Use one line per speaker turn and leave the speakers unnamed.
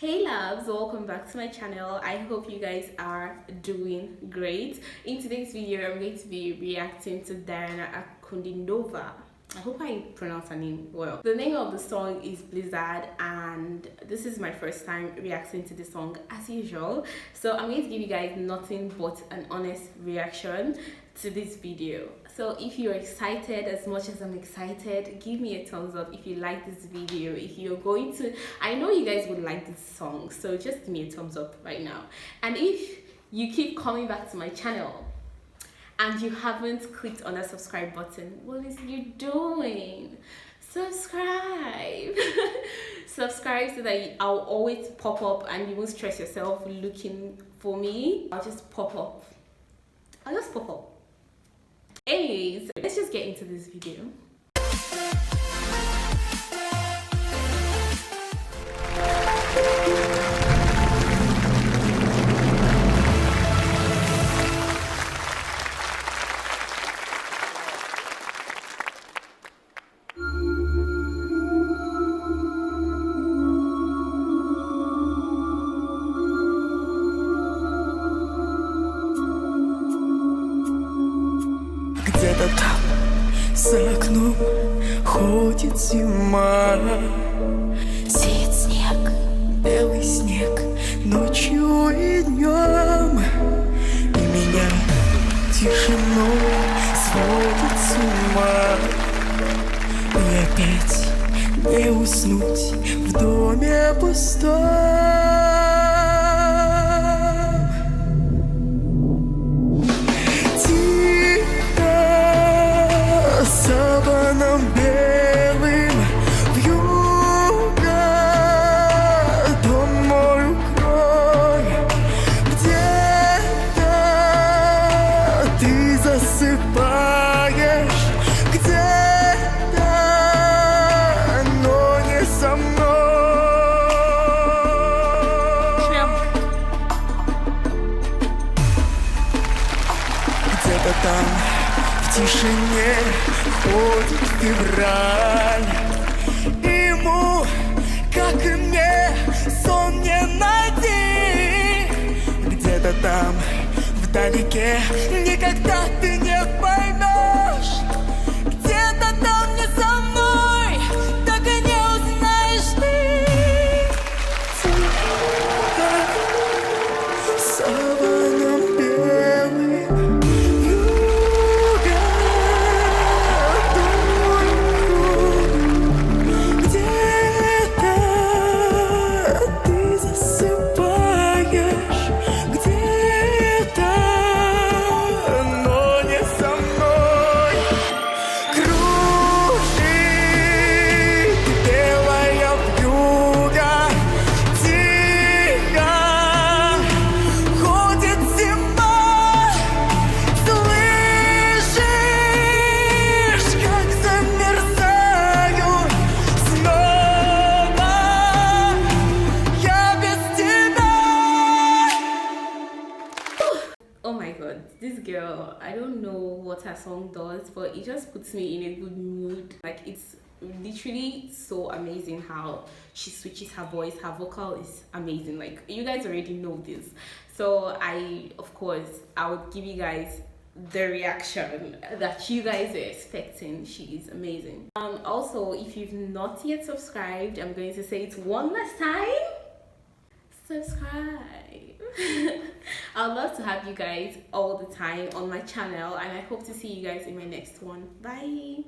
Hey loves, welcome back to my channel. I hope you guys are doing great. In today's video, I'm going to be reacting to Diana Ankudinova. I hope I pronounce her name well. The name of the song is Blizzard, and this is my first time reacting to the song as usual. So I'm going to give you guys nothing but an honest reaction to this video. So if you're excited as much as I'm excited, give me a thumbs up if you like this video. If you're going to, I know you guys would like this song, so just give me a thumbs up right now. And if you keep coming back to my channel and you haven't clicked on that subscribe button, what is you doing? Subscribe. Subscribe so that I'll always pop up and you won't stress yourself looking for me. I'll just pop up. Anyways, let's just get into this video.
Где-то там, за окном, ходит зима. Сеет снег, белый снег, ночью и днем. И меня тишиной сводит с ума. И опять не уснуть в доме пустом. Саваном белым вьюга, дом мой укрой. Где-то ты засыпаешь, где-то, но не со мной. Где-то там в тишине ходит февраль. Ему, как и мне, сон не найти. Где-то там, вдалеке, никогда ты не поймешь. Где-то там не со мной, так и не узнаешь ты. Саваном белым вьюга, где-то ты засыпаешь, где-то, но не со мной. Кружит белая вьюга, тихо ходит зима. Слышишь, как замерзаю снова я без тебя.
Oh my god, this girl, I don't know what her song does, but it just puts me in a good mood. Like, it's literally so amazing how she switches her voice. Her vocal is amazing. Like, you guys already know this, so of course I would give you guys the reaction that you guys are expecting. She is amazing. Also, if you've not yet subscribed, I'm going to say it one last time: subscribe. I'd love to have you guys all the time on my channel, and I hope to see you guys in my next one. Bye.